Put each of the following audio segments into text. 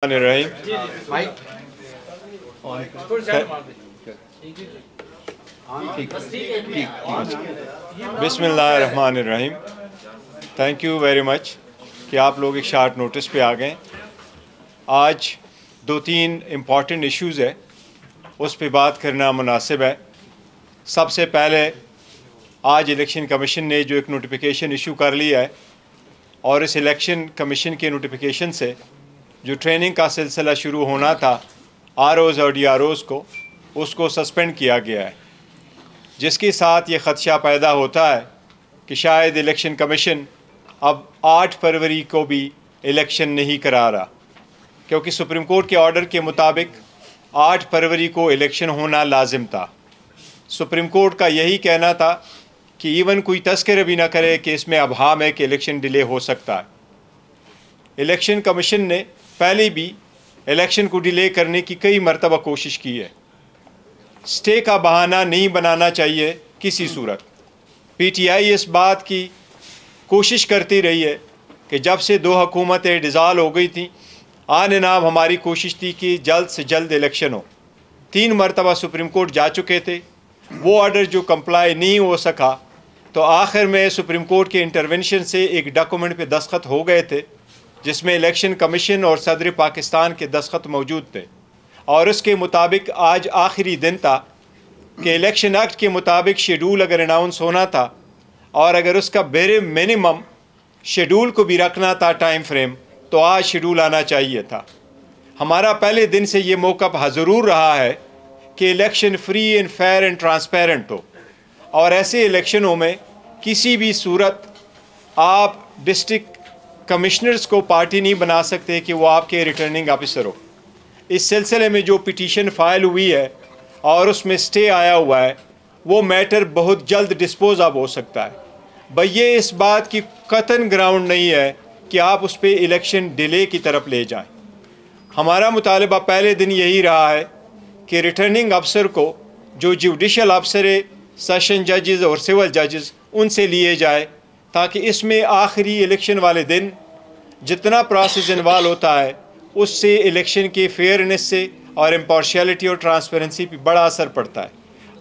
रहीम। बिस्मिल्लाहिर्रहमानिर्रहीम। Thank you very much कि आप लोग एक शार्ट नोटिस पे आ गए। आज दो तीन इम्पॉर्टेंट इश्यूज़ है, उस पे बात करना मुनासिब है। सबसे पहले आज इलेक्शन कमीशन ने जो एक नोटिफिकेशन इशू कर लिया है, और इस इलेक्शन कमीशन के नोटिफिकेशन से जो ट्रेनिंग का सिलसिला शुरू होना था आरओज़ और डीआरओज़ को, उसको सस्पेंड किया गया है, जिसके साथ ये ख़दशा पैदा होता है कि शायद इलेक्शन कमीशन अब 8 फरवरी को भी इलेक्शन नहीं करा रहा, क्योंकि सुप्रीम कोर्ट के ऑर्डर के मुताबिक 8 फरवरी को इलेक्शन होना लाजिम था। सुप्रीम कोर्ट का यही कहना था कि इवन कोई तस्करा भी ना करे कि इसमें अभाम है कि इलेक्शन डिले हो सकता है। इलेक्शन कमीशन ने पहले भी इलेक्शन को डिले करने की कई मरतबा कोशिश की है। स्टे का बहाना नहीं बनाना चाहिए किसी सूरत। पीटीआई इस बात की कोशिश करती रही है कि जब से दो हुकूमतें डिज़ाल्व हो गई थी, आन नाम हमारी कोशिश थी कि जल्द से जल्द इलेक्शन हो। 3 मरतबा सुप्रीम कोर्ट जा चुके थे, वो ऑर्डर जो कंप्लाई नहीं हो सका, तो आखिर में सुप्रीम कोर्ट के इंटरवेंशन से एक डॉक्यूमेंट पे दस्तखत हो गए थे, जिसमें इलेक्शन कमीशन और सदर पाकिस्तान के दस्तखत मौजूद थे। और उसके मुताबिक आज आखिरी दिन था कि इलेक्शन एक्ट के मुताबिक शेड्यूल अगर अनाउंस होना था, और अगर उसका बेरे मिनिमम शेड्यूल को भी रखना था टाइम फ्रेम, तो आज शेड्यूल आना चाहिए था। हमारा पहले दिन से ये मौक़िफ़ ज़रूर रहा है कि election free and fair and transparent हो, और ऐसे इलेक्शनों में किसी भी सूरत आप डिस्ट्रिक्ट कमिश्नर्स को पार्टी नहीं बना सकते कि वो आपके रिटर्निंग ऑफिसर हो। इस सिलसिले में जो पिटीशन फाइल हुई है और उसमें स्टे आया हुआ है, वो मैटर बहुत जल्द डिस्पोज ऑफ हो सकता है। भाई ये इस बात की कतन ग्राउंड नहीं है कि आप उस पर इलेक्शन डिले की तरफ ले जाएं। हमारा मुतालबा पहले दिन यही रहा है कि रिटर्निंग अफसर को जो जुडिशल अफसर है, सेशन जजेस और सिविल जजेस, उनसे लिए जाए, ताकि इसमें आखिरी इलेक्शन वाले दिन जितना प्रोसेस इन्वॉल्व होता है उससे इलेक्शन के फेयरनेस से और इम्पार्शियलिटी और ट्रांसपेरेंसी पर बड़ा असर पड़ता है।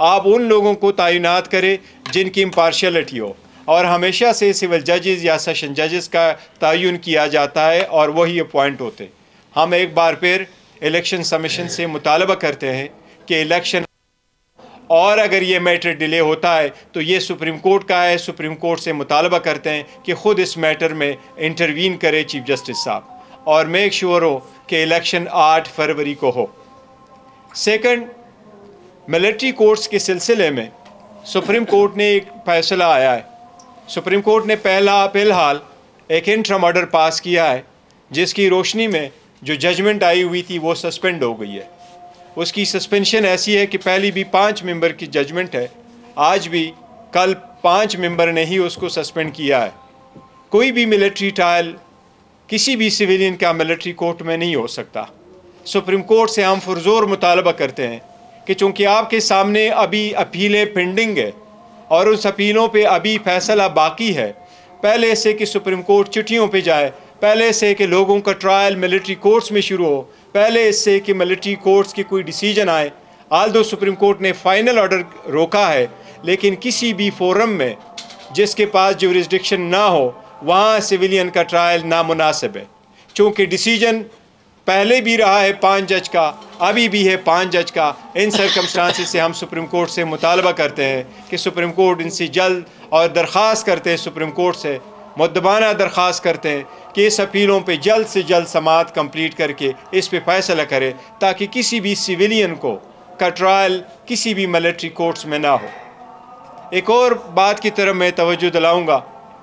आप उन लोगों को तैनात करें जिनकी इम्पार्शियलिटी हो, और हमेशा से सिविल जजेस या सेशन जजेस का तयन किया जाता है और वही अपॉइंट होते। हम एक बार फिर इलेक्शन कमीशन से मुतालबा करते हैं कि इलेक्शन, और अगर ये मैटर डिले होता है तो ये सुप्रीम कोर्ट का है। सुप्रीम कोर्ट से मुतालबा करते हैं कि ख़ुद इस मैटर में इंटरवीन करे चीफ जस्टिस साहब, और मेक श्योर हो कि इलेक्शन 8 फरवरी को हो। सेकंड, मिलिट्री कोर्ट्स के सिलसिले में सुप्रीम कोर्ट ने एक फ़ैसला आया है। सुप्रीम कोर्ट ने फ़िलहाल एक इंटरम ऑर्डर पास किया है, जिसकी रोशनी में जो जजमेंट आई हुई थी वो सस्पेंड हो गई है। उसकी सस्पेंशन ऐसी है कि पहली भी 5 मेंबर की जजमेंट है, आज भी कल 5 मेंबर ने ही उसको सस्पेंड किया है। कोई भी मिलिट्री ट्रायल किसी भी सिविलियन का मिलिट्री कोर्ट में नहीं हो सकता। सुप्रीम कोर्ट से हम पुरजोर मुतालबा करते हैं कि चूँकि आपके सामने अभी अपीलें पेंडिंग है और उस अपीलों पे अभी फैसला बाकी है, पहले से कि सुप्रीम कोर्ट चिट्ठियों पे जाए, पहले से कि लोगों का ट्रायल मिलिट्री कोर्ट्स में शुरू हो, पहले इससे कि मिलिट्री कोर्ट्स की कोई डिसीजन आए। आल्दो सुप्रीम कोर्ट ने फाइनल ऑर्डर रोका है, लेकिन किसी भी फोरम में जिसके पास ज्यूरिसडिक्शन ना हो, वहाँ सिविलियन का ट्रायल नामुनासिब है। चूँकि डिसीजन पहले भी रहा है 5 जज का, अभी भी है 5 जज का। इन सर्कमस्टांसिस से हम सुप्रीम कोर्ट से मुतालबा करते हैं कि सुप्रीम कोर्ट इनसे जल्द, और दरख्वास्त करते हैं सुप्रीम कोर्ट से, मुद्दबाना दरख्वास्त करते हैं कि इस अपीलों पे जल्द से जल्द समाअत कंप्लीट करके इस पे फैसला करे, ताकि किसी भी सिविलियन को का ट्रायल किसी भी मिलिट्री कोर्ट्स में ना हो। एक और बात की तरफ मैं तवज्जो दिलाऊंगा,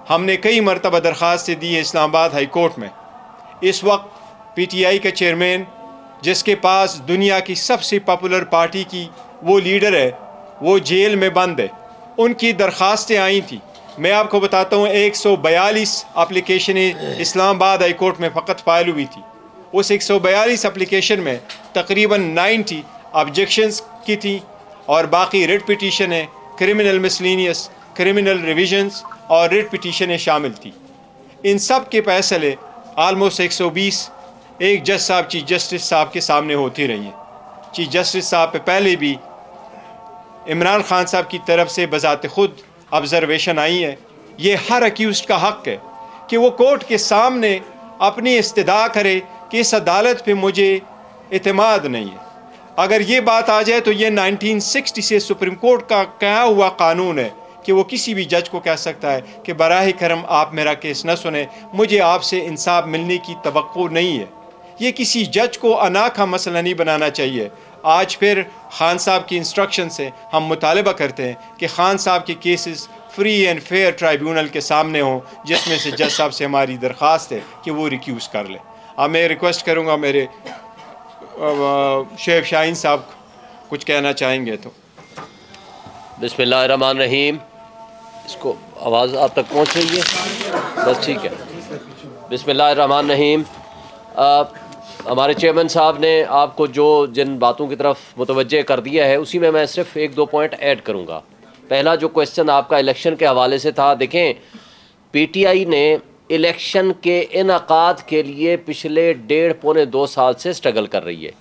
हमने कई मरतबा दरख्वास्तें दी है इस्लामाबाद हाई कोर्ट में। इस वक्त पीटीआई का चेयरमैन, जिसके पास दुनिया की सबसे पॉपुलर पार्टी की वो लीडर है, वो जेल में बंद है। उनकी दरख्वास्तें आई थी, मैं आपको बताता हूँ 142 एप्लीकेशनें इस्लामाबाद हाई कोर्ट में फ़कत फाइल हुई थी। उस 142 एप्लीकेशन में तकरीबन 90 ऑब्जेक्शंस की थी, और बाकी रिट पिटीशन है, क्रिमिनल मिसलेनियस, क्रिमिनल रिविजन्स और रिट पिटीशनें शामिल थी। इन सब के फैसले आलमोस्ट 120 एक जज साहब चीफ जस्टिस साहब के सामने होती रही हैं। चीफ जस्टिस साहब पे पहले भी इमरान खान साहब की तरफ से बजाते खुद ऑब्जर्वेशन आई है। ये हर अक्यूज़्ड का हक़ है कि वो कोर्ट के सामने अपनी इस्तदा करे कि इस अदालत पे मुझे एतमाद नहीं है। अगर ये बात आ जाए तो ये 1960 से सुप्रीम कोर्ट का कहा हुआ कानून है कि वो किसी भी जज को कह सकता है कि बराह करम आप मेरा केस न सुने, मुझे आपसे इंसाफ मिलने की तवक्को नहीं है। ये किसी जज को अना का मसला नहीं बनाना चाहिए। आज फिर खान साहब की इंस्ट्रक्शन से हम मुतालबा करते हैं कि खान साहब के cases free and fair tribunal के सामने हों, जिसमें से जज साहब से हमारी दरख्वास्त है कि वो रिक्यूज़ कर लें। अब मैं रिक्वेस्ट करूँगा मेरे शेख शाहीन साहब कुछ कहना चाहेंगे तो। बिस्मिल्लाहिर्रहमानिर्रहीम। इसको आवाज़ आप तक पहुँच रही है? बस ठीक है। बिस्मिल्लाहिर्रहमानिर्रहीम। हमारे चेयरमैन साहब ने आपको जिन बातों की तरफ मुतवज्जे कर दिया है, उसी में मैं सिर्फ एक दो पॉइंट ऐड करूँगा। पहला जो क्वेश्चन आपका इलेक्शन के हवाले से था, देखें पीटीआई ने इलेक्शन के इनकाद के लिए पिछले 1.5-2 साल से स्ट्रगल कर रही है।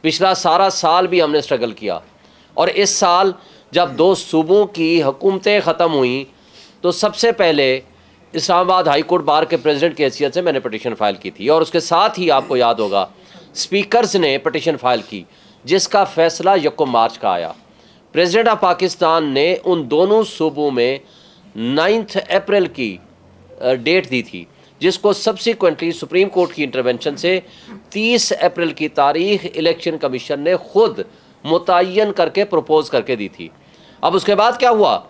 पिछला सारा साल भी हमने स्ट्रगल किया, और इस साल जब 2 सूबों की हुकूमतें ख़त्म हुई तो सबसे पहले इस्लामाबाद हाई कोर्ट बार के प्रेसिडेंट की हैसियत से मैंने पटिशन फ़ाइल की थी, और उसके साथ ही आपको याद होगा स्पीकर्स ने पटिशन फ़ाइल की, जिसका फ़ैसला 1 मार्च का आया। प्रेसिडेंट ऑफ पाकिस्तान ने उन दोनों सूबों में 9 अप्रैल की डेट दी थी, जिसको सब्सिक्वेंटली सुप्रीम कोर्ट की इंटरवेंशन से 30 अप्रैल की तारीख इलेक्शन कमीशन ने खुद मुतय्यन करके प्रपोज करके दी थी। अब उसके बाद क्या हुआ?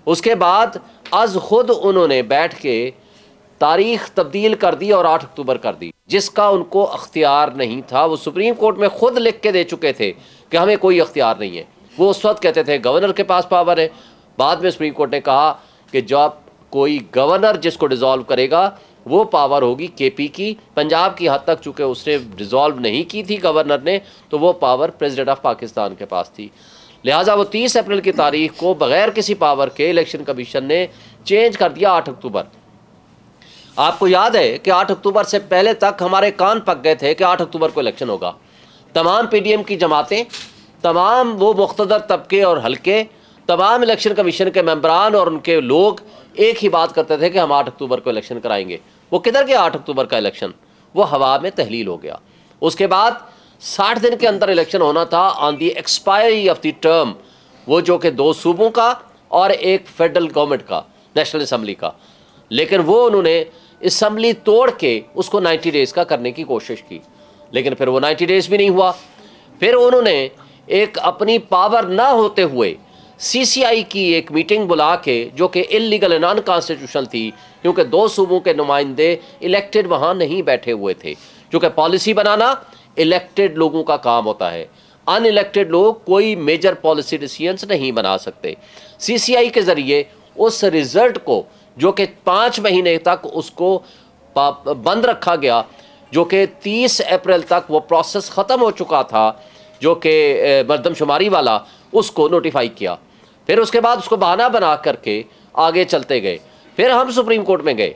उसके बाद आज खुद उन्होंने बैठ के तारीख तब्दील कर दी और 8 अक्टूबर कर दी, जिसका उनको अख्तियार नहीं था। वो सुप्रीम कोर्ट में खुद लिख के दे चुके थे कि हमें कोई अख्तियार नहीं है। वो उस वक्त कहते थे गवर्नर के पास पावर है। बाद में सुप्रीम कोर्ट ने कहा कि जब कोई गवर्नर जिसको डिज़ोल्व करेगा वो पावर होगी केपी की। पंजाब की हद तक चूँकि उसने डिज़ोल्व नहीं की थी गवर्नर ने, तो वो पावर प्रेसिडेंट ऑफ पाकिस्तान के पास थी। लिहाजा वो 30 अप्रैल की तारीख को बग़ैर किसी पावर के इलेक्शन कमीशन ने चेंज कर दिया 8 अक्टूबर। आपको याद है कि 8 अक्टूबर से पहले तक हमारे कान पक गए थे कि 8 अक्टूबर को इलेक्शन होगा। तमाम पीडीएम की जमातें, तमाम वो मुख्तदर तबके और हल्के, तमाम इलेक्शन कमीशन के मेंबरान और उनके लोग एक ही बात करते थे कि हम 8 अक्टूबर को इलेक्शन कराएंगे। वो किधर गया 8 अक्टूबर का इलेक्शन? वो हवा में तहलील हो गया। उसके बाद 60 दिन के अंदर इलेक्शन होना था on the expiry of the term, वो जो कि 2 सूबों का और एक फेडरल गवर्नमेंट का, नेशनल असम्बली का। लेकिन वो उन्होंने असम्बली तोड़ के उसको 90 डेज़ का करने की कोशिश की, लेकिन फिर वो 90 डेज़ भी नहीं हुआ। फिर उन्होंने एक अपनी पावर ना होते हुए सीसीआई की एक मीटिंग बुला के, जो कि इलीगल एंड अनकॉन्स्टिट्यूशनल थी, क्योंकि 2 सूबों के नुमाइंदे इलेक्टेड वहाँ नहीं बैठे हुए थे। क्योंकि पॉलिसी बनाना इलेक्टेड लोगों का काम होता है, अनइलेक्टेड लोग कोई मेजर पॉलिसी डिसीजंस नहीं बना सकते। सीसीआई के ज़रिए उस रिज़ल्ट को, जो कि 5 महीने तक उसको बंद रखा गया, जो कि 30 अप्रैल तक वो प्रोसेस ख़त्म हो चुका था, जो कि मरदमशुमारी वाला, उसको नोटिफाई किया। फिर उसके बाद उसको बहाना बना करके आगे चलते गए। फिर हम सुप्रीम कोर्ट में गए।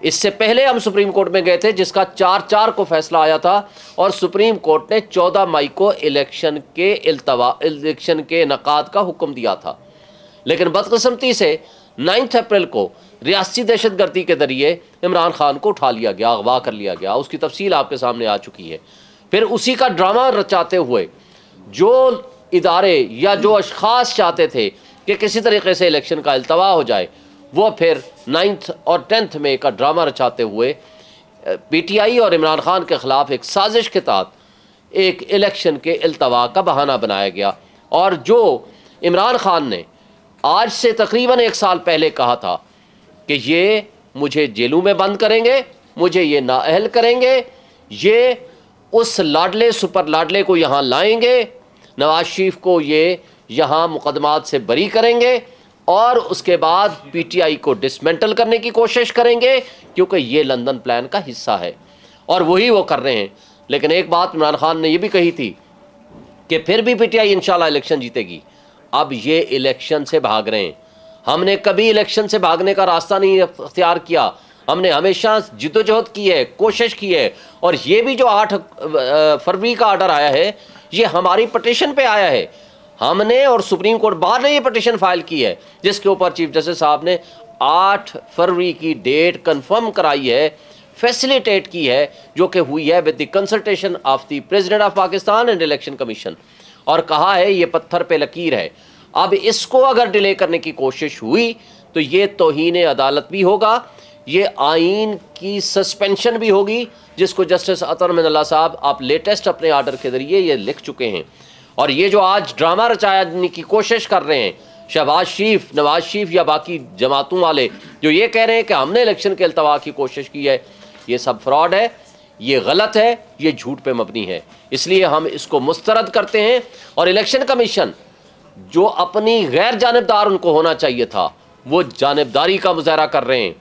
इससे पहले हम सुप्रीम कोर्ट में गए थे, जिसका 4-4 को फैसला आया था, और सुप्रीम कोर्ट ने 14 मई को इलेक्शन के इनकाद का हुक्म दिया था। लेकिन बदकिस्मती से 9 अप्रैल को रियासती दहशतगर्दी के जरिए इमरान खान को उठा लिया गया, अगवा कर लिया गया। उसकी तफसील आपके सामने आ चुकी है। फिर उसी का ड्रामा रचाते हुए जो इदारे या जो अशखास चाहते थे कि किसी तरीके से इलेक्शन का अल्तवा हो जाए, वो फिर 9 और 10 मई का ड्रामा रचाते हुए पीटीआई और इमरान खान के ख़िलाफ़ एक साजिश के तहत एक इलेक्शन के अल्तवा का बहाना बनाया गया। और जो इमरान खान ने आज से तकरीबन 1 साल पहले कहा था कि ये मुझे जेलों में बंद करेंगे, मुझे ये नाअहल करेंगे, ये उस लाडले सुपर लाडले को यहाँ लाएंगे, नवाज शरीफ को ये यहाँ मुकदमात से बरी करेंगे, और उसके बाद पीटीआई को डिसमेंटल करने की कोशिश करेंगे, क्योंकि ये लंदन प्लान का हिस्सा है, और वही वो कर रहे हैं। लेकिन एक बात इमरान खान ने ये भी कही थी कि फिर भी पीटीआई इंशाल्लाह इलेक्शन जीतेगी। अब ये इलेक्शन से भाग रहे हैं। हमने कभी इलेक्शन से भागने का रास्ता नहीं अख्तियार किया। हमने हमेशा जिद्दोजहद की है, कोशिश की है, और ये भी जो 8 फरवरी का ऑर्डर आया है ये हमारी पटिशन पे आया है। हमने और सुप्रीम कोर्ट बार ने ये पटिशन फाइल की है जिसके ऊपर चीफ जस्टिस साहब ने 8 फरवरी की डेट कंफर्म कराई है, फैसिलिटेट की है, जो कि हुई है with the consultation of the president of Pakistan and election commission, और कहा है ये पत्थर पे लकीर है। अब इसको अगर डिले करने की कोशिश हुई तो ये तौहीन अदालत भी होगा, ये आइन की सस्पेंशन भी होगी, जिसको जस्टिस अतर मिनल्ला साहब आप लेटेस्ट अपने आर्डर के जरिए ये लिख चुके हैं। और ये जो आज ड्रामा रचाने की कोशिश कर रहे हैं शहबाज शरीफ, नवाज शरीफ या बाकी जमातों वाले, जो ये कह रहे हैं कि हमने इलेक्शन के अल्तवा की कोशिश की है, ये सब फ्रॉड है, ये गलत है, ये झूठ पे मबनी है। इसलिए हम इसको मुस्तरद करते हैं। और इलेक्शन कमीशन जो अपनी गैर जानिबदार उनको होना चाहिए था, वो जानिबदारी का मुजाहरा कर रहे हैं।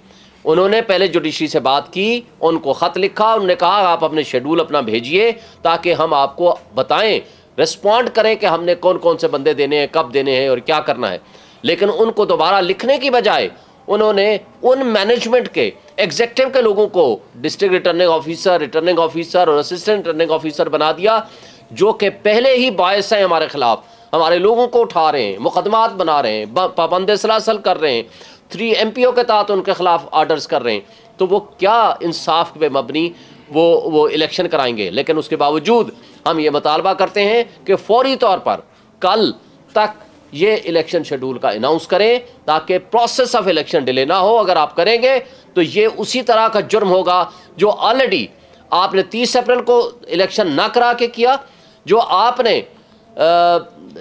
उन्होंने पहले जुडिशरी से बात की, उनको ख़त लिखा, उन्होंने कहा आप अपने शेड्यूल अपना भेजिए ताकि हम आपको बताएं, रिस्पॉन्ड करें कि हमने कौन कौन से बंदे देने हैं, कब देने हैं और क्या करना है। लेकिन उनको दोबारा लिखने की बजाय उन्होंने उन मैनेजमेंट के एग्जेक्टिव के लोगों को डिस्ट्रिक्ट रिटर्निंग ऑफिसर और असिस्टेंट रिटर्निंग ऑफिसर बना दिया, जो कि पहले ही बायस हैं हमारे खिलाफ, हमारे लोगों को उठा रहे हैं, मुकदमात बना रहे हैं, पाबंद सलासल कर रहे हैं, 3 MPO के तहत उनके खिलाफ ऑर्डर्स कर रहे हैं। तो वो क्या इंसाफ पे मबनी वो इलेक्शन कराएंगे। लेकिन उसके बावजूद हम ये मुतालबा करते हैं कि फौरी तौर पर कल तक ये इलेक्शन शेड्यूल का अनाउंस करें ताकि प्रोसेस ऑफ इलेक्शन डिले ना हो। अगर आप करेंगे तो ये उसी तरह का जुर्म होगा जो ऑलरेडी आपने 30 अप्रैल को इलेक्शन ना करा के किया, जो आपने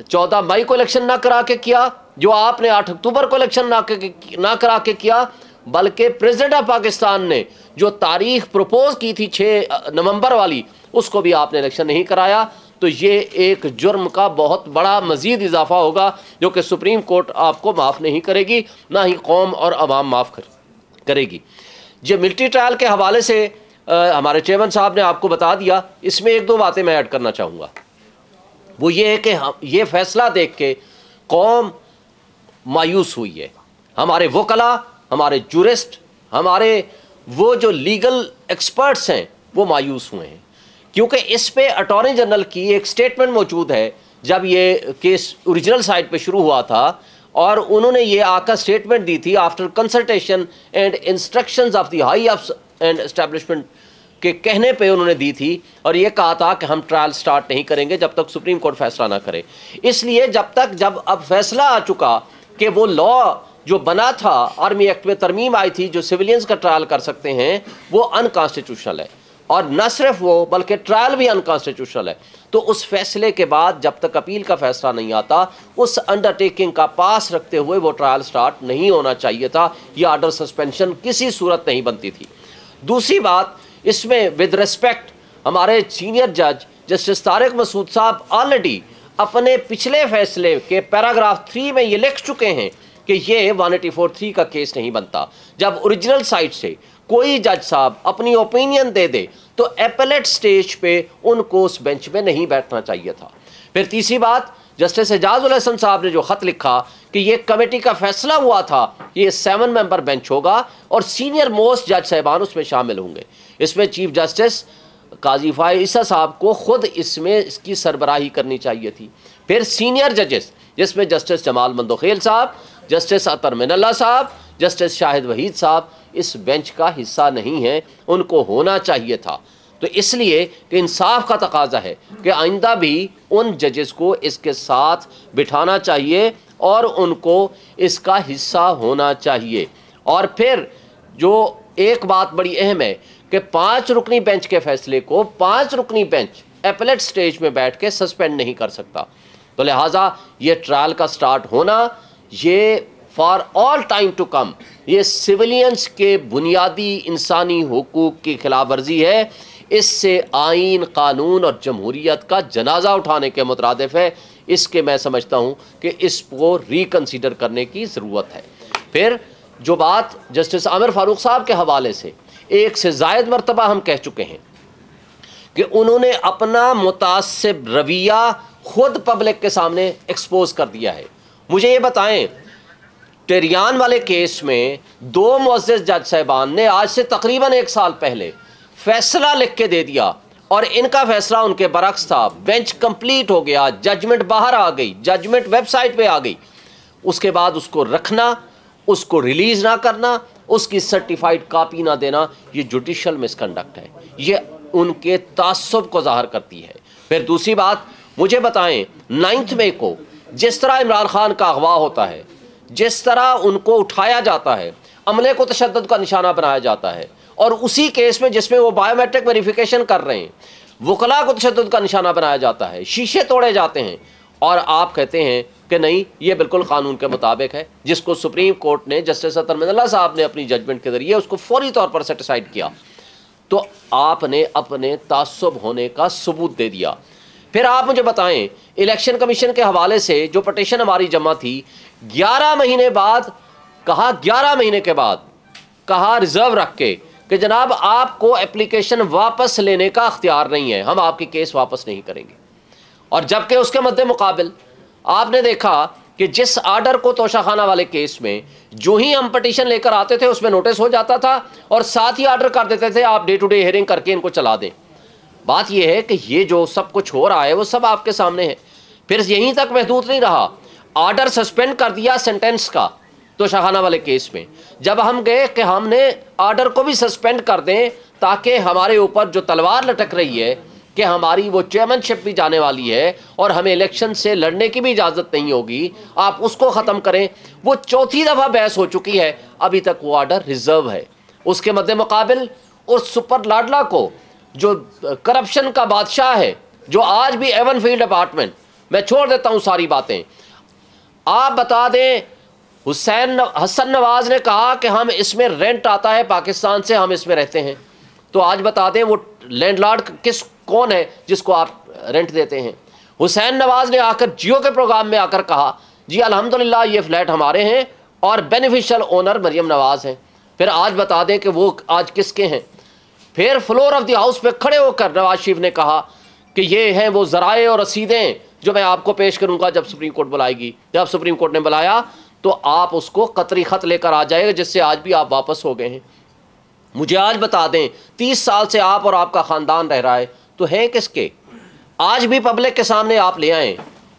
14 मई को इलेक्शन ना करा के किया, जो आपने 8 अक्टूबर को इलेक्शन ना करा के किया, बल्कि प्रेसिडेंट ऑफ पाकिस्तान ने जो तारीख प्रपोज की थी 6 नवंबर वाली, उसको भी आपने इलेक्शन नहीं कराया। तो ये एक जुर्म का बहुत बड़ा मजीद इजाफा होगा जो कि सुप्रीम कोर्ट आपको माफ़ नहीं करेगी, ना ही कौम और अवाम माफ़ करेगी। जो मिलिट्री ट्रायल के हवाले से हमारे चेयरमैन साहब ने आपको बता दिया, इसमें 1-2 बातें मैं ऐड करना चाहूँगा। वो ये है कि ये फैसला देख के कौम मायूस हुई है, हमारे वकला, हमारे जूरिस्ट, हमारे वो जो लीगल एक्सपर्ट्स हैं वो मायूस हुए हैं, क्योंकि इस पे अटॉर्नी जनरल की एक स्टेटमेंट मौजूद है जब ये केस ओरिजिनल साइट पे शुरू हुआ था, और उन्होंने ये आकर स्टेटमेंट दी थी after consultation and instructions of the high of and establishment के कहने पे उन्होंने दी थी, और ये कहा था कि हम ट्रायल स्टार्ट नहीं करेंगे जब तक सुप्रीम कोर्ट फैसला ना करे। इसलिए जब अब फैसला आ चुका कि वो लॉ जो बना था, आर्मी एक्ट में तरमीम आई थी जो सिविलियंस का ट्रायल कर सकते हैं, वो अनकॉन्स्टिट्यूशनल है, और न सिर्फ वो बल्कि ट्रायल भी अनकॉन्स्टिट्यूशनल है। तो उस फैसले के बाद जब तक अपील का फैसला नहीं आता, उस अंडरटेकिंग का पास रखते हुए वो ट्रायल स्टार्ट नहीं होना चाहिए था। ये ऑर्डर सस्पेंशन किसी सूरत नहीं बनती थी। दूसरी बात, इसमें विद रिस्पेक्ट हमारे सीनियर जज जस्टिस तारिक मसूद साहब ऑलरेडी अपने पिछले फैसले के पैराग्राफ 3 में ये लिख चुके हैं कि ये 184(3) का केस नहीं बनता। जब ओरिजिनल साइट से कोई जज साहब अपनी ओपिनियन दे दे तो एपेलेट स्टेज पे उनको उस बेंच में नहीं बैठना चाहिए था। फिर तीसरी बात, जस्टिस एजाजुल हसन साहब ने जो ख़त लिखा कि ये कमेटी का फैसला हुआ था, ये 7 मेंबर बेंच होगा और सीनियर मोस्ट जज साहबान उसमें शामिल होंगे। इसमें चीफ जस्टिस काजी फाइज ईसा साहब को खुद इसमें इसकी सरबराही करनी चाहिए थी। फिर सीनियर जजेस जिसमें जस्टिस जमाल मंदोखेल साहब, जस्टिस अतर मिनल्ला साहब, जस्टिस शाहिद वहीद साहब इस बेंच का हिस्सा नहीं है, उनको होना चाहिए था। तो इसलिए कि इंसाफ का तकाजा है कि आइंदा भी उन जजेस को इसके साथ बिठाना चाहिए और उनको इसका हिस्सा होना चाहिए। और फिर जो एक बात बड़ी अहम है कि 5 रुकनी बेंच के फैसले को 5 रुकनी बेंच एपेलेट स्टेज में बैठ के सस्पेंड नहीं कर सकता। तो लिहाजा ये ट्रायल का स्टार्ट होना, ये for all time to come, ये सिविलियंस के बुनियादी इंसानी हुकूक की खिलाफ वर्जी है। इससे आइन, कानून और जमहूरियत का जनाजा उठाने के मुतरादिफ है। इसके मैं समझता हूँ कि इसको रिकन्सिडर करने की ज़रूरत है। फिर जो बात जस्टिस आमिर फारूक साहब के हवाले से 1 से ज़ायद मरतबा हम कह चुके हैं कि उन्होंने अपना मुतासिब रवैया खुद पब्लिक के सामने एक्सपोज कर दिया है। मुझे ये बताएं टेरियान वाले केस में 2 मुअज़्ज़िज़ जज साहिबान ने आज से तकरीबन 1 साल पहले फैसला लिख के दे दिया और इनका फैसला उनके बरक्स था। बेंच कंप्लीट हो गया, जजमेंट बाहर आ गई, जजमेंट वेबसाइट पे आ गई। उसके बाद उसको रखना, उसको रिलीज़ ना करना, उसकी सर्टिफाइड कापी ना देना, ये जुडिशल मिसकंडक्ट है। ये उनके तासुब को ज़ाहिर करती है। फिर दूसरी बात, मुझे बताएं 9 मई को जिस तरह इमरान खान का अगवा होता है, जिस तरह उनको उठाया जाता है, अमले को तशद्दुद का निशाना बनाया जाता है, और उसी केस में जिसमें वो बायोमेट्रिक वेरिफिकेशन कर रहे हैं, वकला को तशद्दुद का निशाना बनाया जाता है, शीशे तोड़े जाते हैं, और आप कहते हैं कि नहीं ये बिल्कुल कानून के मुताबिक है, जिसको सुप्रीम कोर्ट ने जस्टिस अतर मिनल्ला साहब ने अपनी जजमेंट के जरिए उसको फौरी तौर पर सेटिसाइड किया। तो आपने अपने तासुब होने का सबूत दे दिया। फिर आप मुझे बताएं, इलेक्शन कमीशन के हवाले से जो पटिशन हमारी जमा थी, 11 महीने बाद कहा, 11 महीने के बाद कहा रिजर्व रख के कि जनाब आपको एप्लीकेशन वापस लेने का अख्तियार नहीं है, हम आपकी केस वापस नहीं करेंगे। और जबकि उसके मद्दे मुकाबिल आपने देखा कि जिस आर्डर को तोशाखाना वाले केस में जो ही हम पटिशन लेकर आते थे उसमें नोटिस हो जाता था और साथ ही आर्डर कर देते थे आप डे टू डे हियरिंग करके इनको चला दें। बात यह है कि ये जो सब कुछ हो रहा है वो सब आपके सामने है। फिर यहीं तक महदूद नहीं रहा, आर्डर सस्पेंड कर दिया सेंटेंस का तोशाखाना वाले केस में। जब हम गए कि हमने आर्डर को भी सस्पेंड कर दें ताकि हमारे ऊपर जो तलवार लटक रही है कि हमारी वो चेयरमैनशिप भी जाने वाली है और हमें इलेक्शन से लड़ने की भी इजाज़त नहीं होगी, आप उसको ख़त्म करें। वो चौथी दफ़ा बहस हो चुकी है, अभी तक वो आर्डर रिजर्व है। उसके मद्दे मुकाबिल उस सुपर लाडला को जो करप्शन का बादशाह है, जो आज भी एवन फील्ड अपार्टमेंट, मैं छोड़ देता हूँ सारी बातें, आप बता दें हसन नवाज ने कहा कि हम इसमें रेंट आता है पाकिस्तान से, हम इसमें रहते हैं। तो आज बता दें वो लैंडलॉर्ड कौन है जिसको आप रेंट देते हैं। हुसैन नवाज ने आकर जियो के प्रोग्राम में आकर कहा जी अल्हम्दुलिल्लाह ये फ्लैट हमारे हैं और बेनिफिशियल ओनर मरियम नवाज हैं। फिर आज बता दें कि वो आज किसके हैं। फिर फ्लोर ऑफ द हाउस पे खड़े होकर नवाज शरीफ ने कहा कि ये हैं वो ज़राए और रसीदें जो मैं आपको पेश करूंगा जब सुप्रीम कोर्ट बुलाएगी। जब सुप्रीम कोर्ट ने बुलाया तो आप उसको कतरी ख़त लेकर आ जाएगा, जिससे आज भी आप वापस हो गए हैं। मुझे आज बता दें 30 साल से आप और आपका ख़ानदान रह रहा है, तो है किसके? आज भी पब्लिक के सामने आप ले आएँ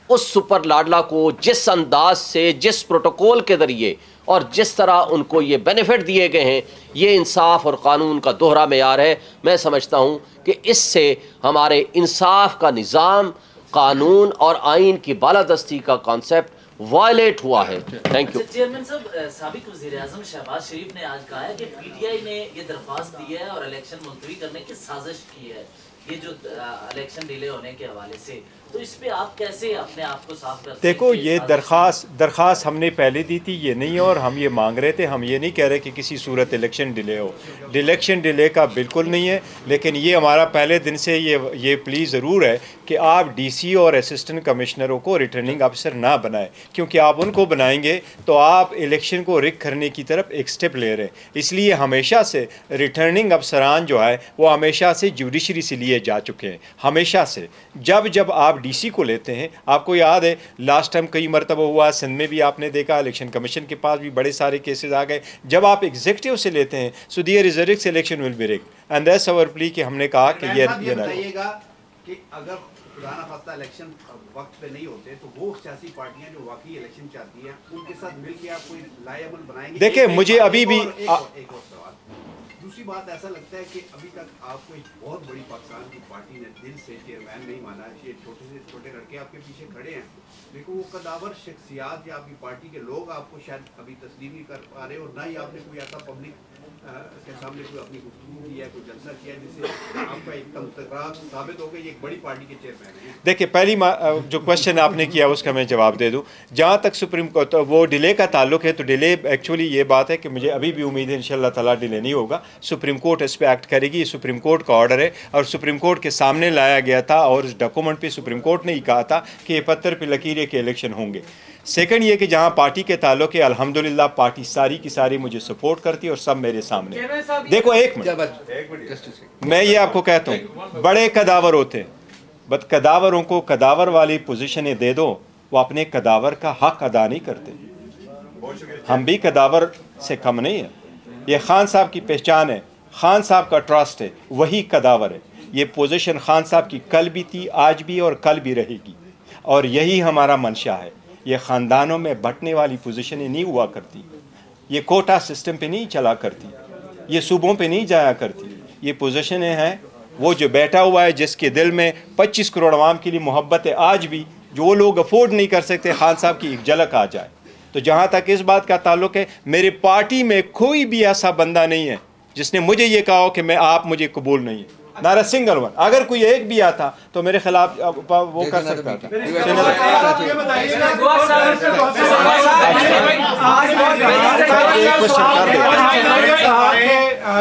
उस सुपर लाडला को, जिस अंदाज से, जिस प्रोटोकॉल के ज़रिए और जिस तरह उनको ये बेनिफिट दिए गए हैं, ये इंसाफ और कानून का दोहरा मेयार है। मैं समझता हूँ कि इससे हमारे इंसाफ का निज़ाम, कानून और आइन की बालादस्ती का कॉन्सेप्ट वायलेट हुआ है। Thank you. चेयरमैन साहब, साबिक वज़ीर-ए-आज़म शहबाज शरीफ ने आज कहा है कि पीटीआई ने ये दरख्वास्त दी है और इलेक्शन मुलतवी करने की साजिश की है, ये जो इलेक्शन डिले होने के हवाले से, तो इस पे आप कैसे अपने आप को साफ करते हैं? देखो, ये दरख्वास्त हमने पहले दी थी, ये नहीं, और हम ये मांग रहे थे। हम ये नहीं कह रहे कि किसी सूरत इलेक्शन डिले हो, इलेक्शन डिले का बिल्कुल नहीं है। लेकिन ये हमारा पहले दिन से ये प्ली ज़रूर है कि आप डीसी और असिस्टेंट कमिश्नरों को रिटर्निंग अफसर ना बनाएं, क्योंकि आप उनको बनाएंगे तो आप इलेक्शन को रिग करने की तरफ एक स्टेप ले रहे हैं। इसलिए हमेशा से रिटर्निंग अफसरान जो है वो हमेशा से जुडिशरी से लिए जा चुके हैं। हमेशा से जब आप डीसी को लेते हैं, आपको याद है लास्ट टाइम कई मरतबा हुआ, सिंध में भी आपने देखा, इलेक्शन कमीशन के पास भी बड़े सारे केसेस आ गए। जब आप एग्जीक्यूटिव से लेते हैं, so there is a risk election will be rigged and that's our plea कि हमने कहा कि ये ना कि अगर खुदाना खास्ता इलेक्शन वक्त पे नहीं होते तो वो सियासी पार्टियां जो वाकई इलेक्शन चाहती हैं उनके साथ मिलकर आप कोई लाएबल बनाएंगे। देखिए, मुझे अभी भी एक और सवाल, दूसरी बात, ऐसा लगता है कि अभी तक आपको एक बहुत बड़ी पाकिस्तान की पार्टी ने दिल से चेयरमैन नहीं माना। ये छोटे से छोटे लड़के आपके पीछे खड़े हैं, लेकिन वो कदावर शख्सियात या आपकी पार्टी के लोग आपको शायद अभी तस्लीम नहीं कर पा रहे, और ना ही आपने कोई ऐसा पब्लिक के सामने कोई अपनी गुफ्तगू की है, कोई जलसा किया जिससे आपका एकदम तकरार साबित हो गई एक बड़ी पार्टी के चेयरमैन है। देखिए, पहली जो क्वेश्चन आपने किया उसका मैं जवाब दे दूं। जहाँ तक सुप्रीम कोर्ट वो डिले का ताल्लुक है, तो डिले एक्चुअली ये बात है कि मुझे अभी भी उम्मीद है इंशाल्लाह ताला डिले नहीं होगा। सुप्रीम कोर्ट इस पर एक्ट करेगी, ये सुप्रीम कोर्ट का ऑर्डर है और सुप्रीम कोर्ट के सामने लाया गया था, और इस डॉक्यूमेंट पे सुप्रीम कोर्ट ने ही कहा था कि ये पत्थर पे लकीर के इलेक्शन होंगे। सेकंड ये कि जहाँ पार्टी के ताल्लुक है, अल्हम्दुलिल्लाह पार्टी सारी की सारी मुझे सपोर्ट करती है और सब मेरे सामने। देखो, एक मिनट, मैं ये आपको कहता हूँ, बड़े कदावर होते हैं, बट कदावरों को कदावर वाली पोजीशनें दे दो, वो अपने कदावर का हक अदा नहीं करते। हम भी कदावर से कम नहीं है। ये खान साहब की पहचान है, खान साहब का ट्रस्ट है, वही कदावर है। ये पोजीशन खान साहब की कल भी थी, आज भी और कल भी रहेगी, और यही हमारा मंशा है। ये ख़ानदानों में बंटने वाली पोजीशनें नहीं हुआ करती, ये कोटा सिस्टम पे नहीं चला करती, ये सूबों पे नहीं जाया करती। ये पोजीशनें हैं वो जो बैठा हुआ है, जिसके दिल में 25 करोड़ आवाम के लिए मोहब्बत है, आज भी जो वो लोग अफोर्ड नहीं कर सकते खान साहब की एक झलक आ जाए। तो जहाँ तक इस बात का ताल्लुक है, मेरी पार्टी में कोई भी ऐसा बंदा नहीं है जिसने मुझे ये कहा हो कि आप मुझे कबूल नहीं है, नारा सिंगल वन। अगर कोई एक भी आता तो मेरे खिलाफ वो कर सकता था।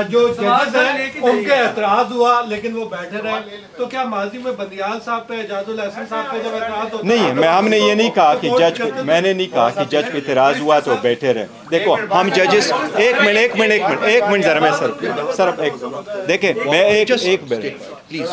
जो जजेस हैं उनके एतराज हुआ लेकिन वो बैठे रहे, तो क्या माजी में बंदियाल साहब पे, एजाजुल हसन साहब पे जब एतराज होता नहीं, हमने ये नहीं कहा कि जज पे, मैंने नहीं कहा कि जज पे एतराज हुआ तो बैठे रहे। देखो हम जजेस, एक मिनट जरा मैं सर एक देखें, मैं एक प्लीज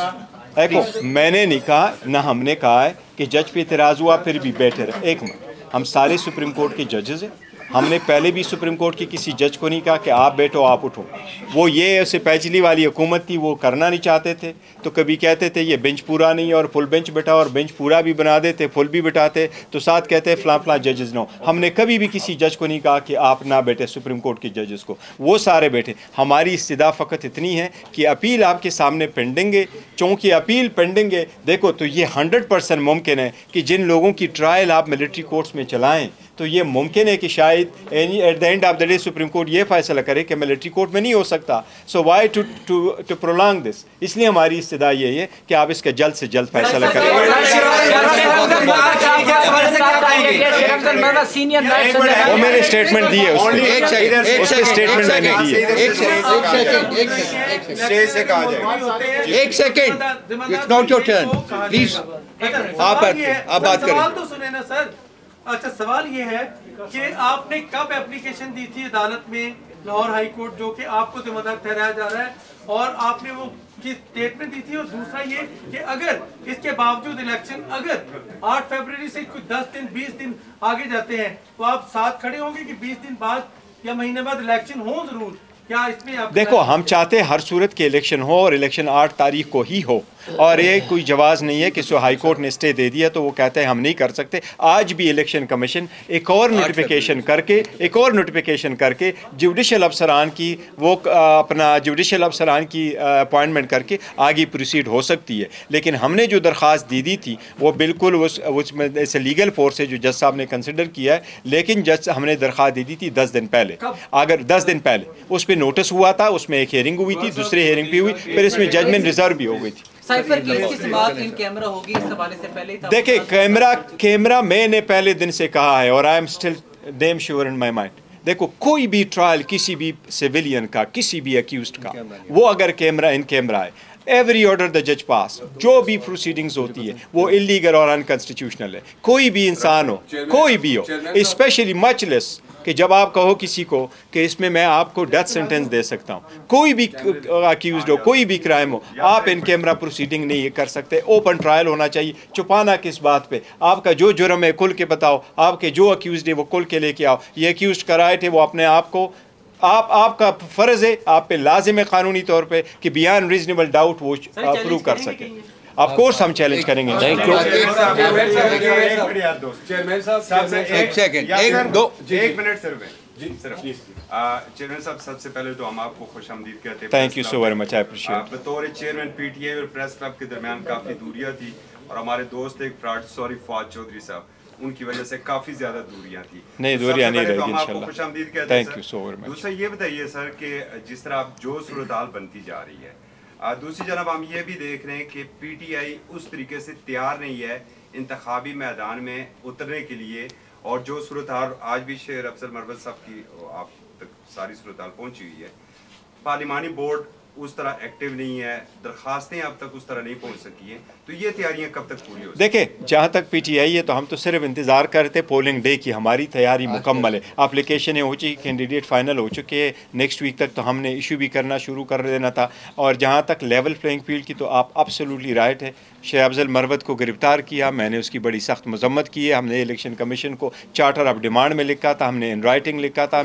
देखो, मैंने नहीं कहा ना हमने कहा है कि जज पे एतराज हुआ फिर भी बैठे रहे। एक मिनट, हम सारे सुप्रीम कोर्ट के जजेस हैं, हमने पहले भी सुप्रीम कोर्ट के किसी जज को नहीं कहा कि आप बैठो आप उठो। वो ये उससे पिछली वाली हुकूमत थी, वो करना नहीं चाहते थे, तो कभी कहते थे ये बेंच पूरा नहीं है और फुल बेंच बैठा, और बेंच पूरा भी बना देते, फुल भी बिठाते, तो साथ कहते फलां फलां जजेस नो। हमने कभी भी किसी जज को नहीं कहा कि आप ना बैठे, सुप्रीम कोर्ट के जजेस को, वो सारे बैठे। हमारी इस्तिदा फ़कत इतनी है कि अपील आपके सामने पेंडिंग है, चूँकि अपील पेंडिंग है, देखो तो ये 100% मुमकिन है कि जिन लोगों की ट्रायल आप मिलिट्री कोर्ट्स में चलाएँ, तो ये मुमकिन है कि शायद at the end of the day supreme court ये फैसला करे कि मिलिट्री कोर्ट में नहीं हो सकता। सो वाई टू प्रोलॉन्ग दिस। इसलिए हमारी इस्तिदा ये है कि आप इसका जल्द से जल्द फैसला करें। वो मैंने स्टेटमेंट दी है, उसके स्टेटमेंट मैंने दी है। एक second, it's not your turn, please आप बात करें। अच्छा, सवाल ये है कि आपने कब एप्लीकेशन दी थी अदालत में, लाहौर हाई कोर्ट, जो कि आपको जिम्मेदार ठहराया जा रहा है, और आपने वो की स्टेटमेंट दी थी? और दूसरा ये कि अगर इसके बावजूद इलेक्शन अगर 8 फरवरी से कुछ 10 दिन 20 दिन आगे जाते हैं, तो आप साथ खड़े होंगे कि 20 दिन बाद या महीने बाद इलेक्शन हो जरूर? क्या इसमें आप देखो, हम चाहते हैं हर सूरत के इलेक्शन हो, और इलेक्शन 8 तारीख को ही हो, और ये कोई जवाज़ नहीं है कि सो हाई कोर्ट ने स्टे दे दिया तो वो कहते हैं हम नहीं कर सकते। आज भी इलेक्शन कमीशन एक और नोटिफिकेशन करके जुडिशल अफसरान की अपॉइंटमेंट करके आगे प्रोसीड हो सकती है। लेकिन हमने जो दरख्वास्त दी थी वो बिल्कुल उसमें ऐसे लीगल फोर्स है जो जज साहब ने कंसिडर किया है, लेकिन जज हमने दरख्वास्त दी थी 10 दिन पहले। अगर 10 दिन पहले उस पर नोटिस हुआ था, उसमें एक हेयरिंग हुई थी, दूसरी हेयरिंग भी हुई, फिर इसमें जजमेंट रिजर्व भी हो गई थी। साइफर केस की समाअत इन कैमरा होगी, इस हवाले से पहले ही था। देखिए, कैमरा मैंने पहले दिन से कहा है, और I am still damn sure in my mind. देखो, कोई भी ट्रायल किसी भी सिविलियन का, किसी भी अक्यूज्ड का, वो अगर कैमरा इन कैमरा है, एवरी ऑर्डर द जज पास, जो भी प्रोसीडिंग्स होती है वो इलीगल और अनकॉन्स्टिट्यूशनल है। कोई भी इंसान हो, कोई भी हो, स्पेशली मच लेस कि जब आप कहो किसी को कि इसमें मैं आपको डेथ सेंटेंस दे सकता हूँ, कोई भी अक्यूज्ड हो, कोई भी क्राइम हो, आप इन कैमरा प्रोसीडिंग नहीं कर सकते। ओपन ट्रायल होना चाहिए। छुपाना किस बात पे? आपका जो जुर्म है खुल के बताओ, आपके जो अक्यूज्ड है वो खुल के लेके आओ। ये अक्यूज्ड कराए थे, वो अपने आप को आपका फ़र्ज़ है, आप पे लाजिम है कानूनी तौर पे कि बियॉन्ड रीजनेबल डाउट वो प्रूव कर सके। ऑफ कोर्स हम चैलेंज करेंगे। एक मिनट सिर्फ चेयरमैन साहब, सबसे पहले तो हम आपको खुशामदीद कहते हैं। Thank you so very much, I appreciate. बतौर चेयरमैन पीटीआई और प्रेस क्लब के दरमियान काफ़ी दूरियां थी, और हमारे दोस्त एक फवाद चौधरी साहब, उनकी वजह से काफ़ी ज़्यादा दूरियां थी। नहीं, दूरियां नहीं रहेगी इंशाल्लाह। खुशामदीद कहते हैं। Thank you so very much. दूसरा ये बताइए सर कि जिस तरह आप जो सूरत हाल बनती जा रही है, दूसरी जानब हम ये भी देख रहे हैं कि पीटीआई उस तरीके से तैयार नहीं है इंतखाबी मैदान में उतरने के लिए, और जो सूरत हाल आज भी शेर अफसर मरवत साहब की आप तक सारी सूरत हाल पहुँची हुई है, पार्लिमानी बोर्ड उस तरह एक्टिव नहीं है, दरखास्तें अब तक उस तरह नहीं पहुंच सकी हैं, तो ये तैयारियां कब तक पूरी हो? देखिए, जहाँ तक पीटीआई है तो हम तो सिर्फ इंतज़ार करते पोलिंग डे की, हमारी तैयारी मुकम्मल है। एप्लीकेशनें हो चुकी, कैंडिडेट फाइनल हो चुके हैं, नेक्स्ट वीक तक तो हमने इशू भी करना शुरू कर देना था। और जहाँ तक लेवल प्लेइंग फील्ड की, तो आप एब्सोल्युटली राइट है, शेख अफजल मरवत को गिरफ़्तार किया, मैंने उसकी बड़ी सख्त मजम्मत की है। हमने इलेक्शन कमीशन को चार्टर ऑफ डिमांड में लिखा था, हमने इन राइटिंग लिखा था।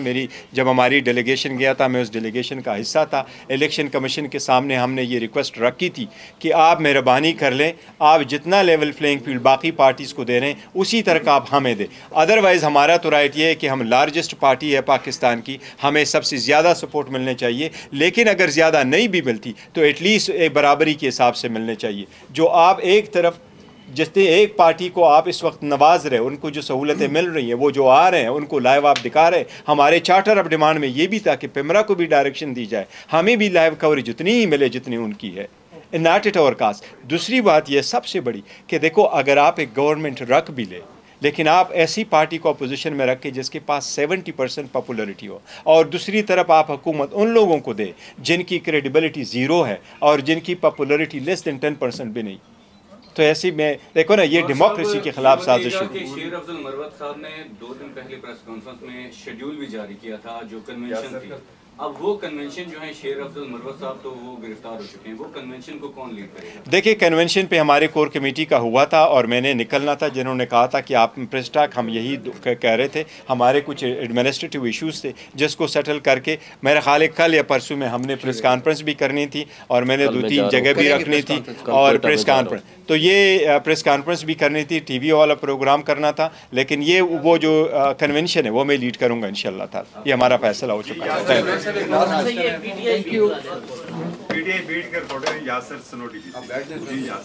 जब हमारी डेलीगेशन गया था, मैं उस डेलीगेशन का हिस्सा था। इलेक्शन कमीशन के सामने हमने ये रिक्वेस्ट रखी थी कि आप मेहरबानी कर लें, आप जितना लेवल प्लेइंग फील्ड बाकी पार्टीज़ को दे रहे हैं उसी तरह का आप हमें दें। अदरवाइज़ हमारा तो राइट ये है कि हम लार्जेस्ट पार्टी है पाकिस्तान की, हमें सबसे ज़्यादा सपोर्ट मिलने चाहिए, लेकिन अगर ज़्यादा नहीं भी मिलती तो एटलीस्ट एक बराबरी के हिसाब से मिलने चाहिए। जो आप एक तरफ जिससे एक पार्टी को आप इस वक्त नवाज रहे, उनको जो सहूलतें मिल रही हैं, वो जो आ रहे हैं उनको लाइव आप दिखा रहे हैं। हमारे चार्टर ऑफ डिमांड में ये भी था कि पिमरा को भी डायरेक्शन दी जाए, हमें भी लाइव कवरेज जितनी ही मिले जितनी उनकी है, नॉट एट आवर कास्ट। दूसरी बात यह सबसे बड़ी कि देखो, अगर आप एक गवर्नमेंट रख भी ले, लेकिन आप ऐसी पार्टी को अपोजिशन में रख के जिसके पास 70% पॉपुलरिटी हो, और दूसरी तरफ आप हुकूमत उन लोगों को दे जिनकी क्रेडिबिलिटी ज़ीरो है और जिनकी पॉपुलरिटी लेस दैन 10% भी नहीं, तो ऐसी में देखो ना, ये डेमोक्रेसी के खिलाफ साजिश है। शेख अफजल मरवत साहब ने 2 दिन पहले प्रेस कॉन्फ्रेंस में शेड्यूल भी जारी किया था, जो कन्वेंशन थी। अब वो कन्वेंशन जो है, शेख अफजल मरवत साहब तो वो गिरफ्तार हो चुके हैं, वो कन्वेंशन को कौन लीड करेगा? देखिए, कन्वेंशन पे हमारे कोर कमेटी का हुआ था और मैंने निकलना था, जिन्होंने कहा था कि आप प्रेस टाक, हम यही कह रहे थे, हमारे कुछ एडमिनिस्ट्रेटिव इश्यूज़ थे जिसको सेटल करके मेरा ख्याल है कल या परसों में हमने प्रेस कॉन्फ्रेंस भी करनी थी और मैंने 2-3 जगह भी रखनी थी और प्रेस कॉन्फ्रेंस, तो ये प्रेस कॉन्फ्रेंस भी करनी थी, टीवी वाला प्रोग्राम करना था, लेकिन ये वो जो कन्वेंशन है वो मैं लीड करूँगा इंशाल्लाह ताला। ये हमारा फैसला हो चुका है।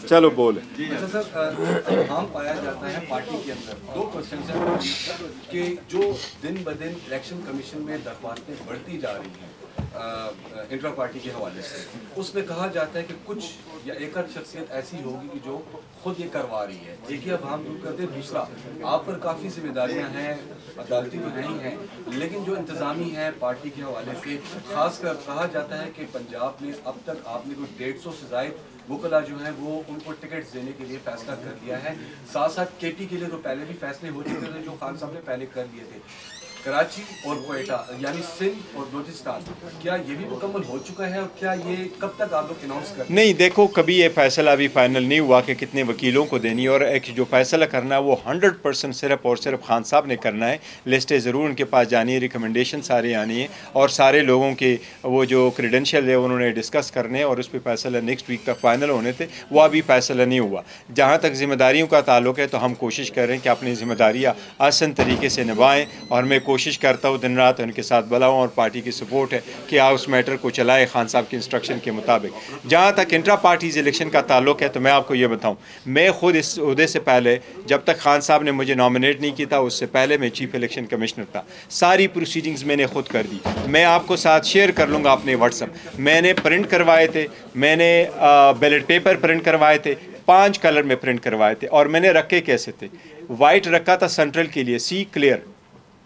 चलो बोले। अच्छा सर, हम पाया जाता है पार्टी के अंदर 2 क्वेश्चन हैं कि जो दिन ब दिन इलेक्शन कमीशन में दरख्वास्तें बढ़ती जा रही हैं इंट्रा पार्टी के हवाले से, उसमें कहा जाता है कि कुछ या एक शख्सियत ऐसी होगी कि जो खुद ये करवा रही है। देखिए, अब हम दूर करते हैं, दूसरा आप पर काफ़ी जिम्मेदारियां हैं, अदालती तो नहीं हैं, लेकिन जो इंतज़ामी है पार्टी के हवाले से, खासकर कहा जाता है कि पंजाब में अब तक आपने कोई 150 से ज़ायद वकला जो है वो उनको टिकट्स देने के लिए फैसला कर लिया है। साथ साथ केटी के लिए तो पहले भी फैसले हो चुके थे जो खान साहब ने पहले कर लिए थे। कराची और कोयटा यानी सिंध और बलूचिस्तान, क्या ये भी मुकम्मल हो चुका है और क्या ये कब तक आप लोग अनाउंस कर? नहीं, देखो, कभी ये फैसला अभी फाइनल नहीं हुआ कि कितने वकीलों को देनी, और एक जो फैसला करना है वो 100% सिर्फ और सिर्फ खान साहब ने करना है। लिस्टें ज़रूर उनके पास जानी है, रिकमेंडेशन सारे आनी है और सारे लोगों के वो जो क्रेडेंशियल है उन्होंने डिस्कस करने और उस पर फैसला नेक्स्ट वीक तक फाइनल होने थे, वो अभी फैसला नहीं हुआ। जहाँ तक जिम्मेदारियों का ताल्लुक है तो हम कोशिश कर रहे हैं कि अपनी जिम्मेदारियाँ आसान तरीके से निभाएँ, और मैं कोशिश करता हूँ दिन रात उनके साथ बुलाऊँ और पार्टी की सपोर्ट है कि आप उस मैटर को चलाएं खान साहब के इंस्ट्रक्शन के मुताबिक। जहाँ तक इंट्रा पार्टीज इलेक्शन का ताल्लुक है तो मैं आपको ये बताऊँ, मैं खुद इस उहदे से पहले, जब तक खान साहब ने मुझे नॉमिनेट नहीं किया था, उससे पहले मैं चीफ इलेक्शन कमिश्नर था। सारी प्रोसीडिंग्स मैंने खुद कर दी, मैं आपको साथ शेयर कर लूँगा अपने व्हाट्सएप। मैंने प्रिंट करवाए थे, मैंने बैलेट पेपर प्रिंट करवाए थे, 5 कलर में प्रिंट करवाए थे, और मैंने रखे कैसे थे? वाइट रखा था सेंट्रल के लिए, सी क्लियर,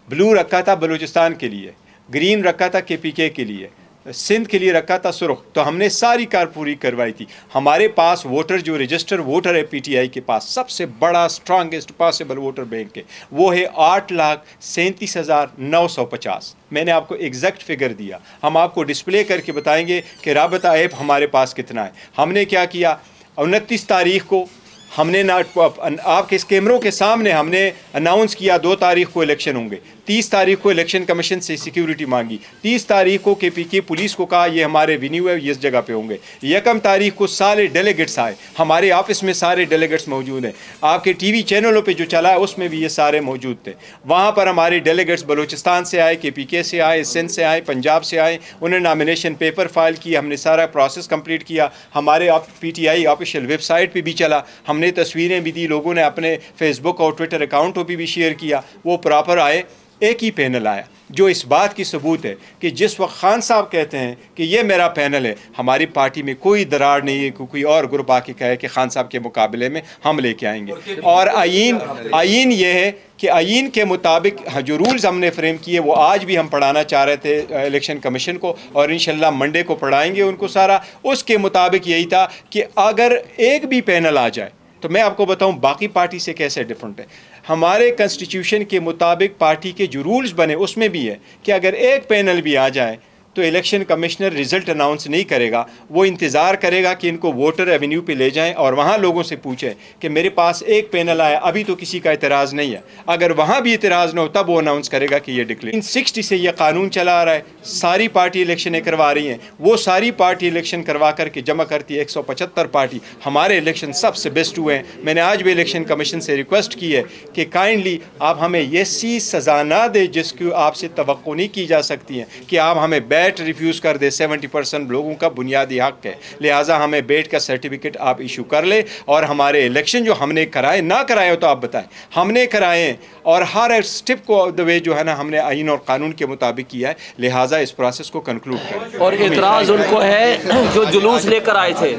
ब्लू रखा था बलूचिस्तान के लिए, ग्रीन रखा था KPK के लिए, सिंध के लिए रखा था सुर्ख। तो हमने सारी कार पूरी करवाई थी। हमारे पास वोटर जो रजिस्टर वोटर है PTI के पास, सबसे बड़ा स्ट्रॉन्गेस्ट पॉसिबल वोटर बैंक है, वो है 8,37,950। मैंने आपको एग्जैक्ट फिगर दिया, हम आपको डिस्प्ले करके बताएंगे कि राबता ऐप हमारे पास कितना है। हमने क्या किया, 29 तारीख को हमने आपके इस कैमरों के सामने हमने अनाउंस किया 2 तारीख को इलेक्शन होंगे, 30 तारीख को इलेक्शन कमीशन से सिक्योरिटी मांगी, 30 तारीख को KPK पुलिस को कहा ये हमारे वेन्यू है, ये इस जगह पे होंगे। 1 तारीख को सारे डेलीगेट्स आए, हमारे ऑफिस में सारे डेलीगेट्स मौजूद हैं, आपके TV चैनलों पे जो चला है उसमें भी ये सारे मौजूद थे। वहाँ पर हमारे डेलीगेट्स बलूचिस्तान से आए, KPK से आए, सिंध से आए, पंजाब से आए, उन्होंने नॉमिनेशन पेपर फाइल किया, हमने सारा प्रोसेस कंप्लीट किया। हमारे PTI ऑफिशियल वेबसाइट पर भी चला, हमने तस्वीरें भी दी, लोगों ने अपने फेसबुक और ट्विटर अकाउंटों पर भी शेयर किया, वो प्रॉपर आए। एक ही पैनल आया जो इस बात की सबूत है कि जिस वक्त खान साहब कहते हैं कि ये मेरा पैनल है, हमारी पार्टी में कोई दरार नहीं है कि कोई और ग्रुप आके कहे कि खान साहब के मुकाबले में हम लेके आएंगे। और आईन ये है कि आईन के मुताबिक जो रूल्स हमने फ्रेम किए वो आज भी हम पढ़ाना चाह रहे थे इलेक्शन कमीशन को, और इंशाल्लाह मंडे को पढ़ाएंगे उनको सारा। उसके मुताबिक यही था कि अगर एक भी पैनल आ जाए, तो मैं आपको बताऊं बाकी पार्टी से कैसे डिफरेंट है। हमारे कॉन्स्टिट्यूशन के मुताबिक पार्टी के जो रूल्स बने उसमें भी है कि अगर एक पैनल भी आ जाए तो इलेक्शन कमिश्नर रिज़ल्ट अनाउंस नहीं करेगा, वो इंतज़ार करेगा कि इनको वोटर एवेन्यू पे ले जाएं और वहाँ लोगों से पूछें कि मेरे पास एक पैनल आया, अभी तो किसी का इतराज़ नहीं है। अगर वहाँ भी इतराज़ न हो तब वो अनाउंस करेगा कि ये डिक्लेयर 60 से ये कानून चला आ रहा है। सारी पार्टी इलेक्शन करवा रही हैं, वो सारी पार्टी इलेक्शन करवा करके जमा करती है 175 पार्टी। हमारे इलेक्शन सबसे बेस्ट हुए हैं। मैंने आज भी इलेक्शन कमीशन से रिक्वेस्ट की है कि काइंडली आप हमें ये सी सज़ा ना दे जिसकी आपसे तवक्को नहीं की जा सकती है कि आप हमें बैट रिफ्यूज़ कर दे। 70% लोगों का बुनियादी हक है, लिहाजा हमें बैट का सर्टिफिकेट आप इशू कर ले। और हमारे इलेक्शन जो हमने कराए ना कराए हो तो आप बताएं, हमने कराए और हर स्टेप को द वे जो है ना हमने आइन और कानून के मुताबिक किया है। लिहाजा इस प्रोसेस को कंक्लूड करें। और इतराज़ उनको है जो जुलूस लेकर आए थे।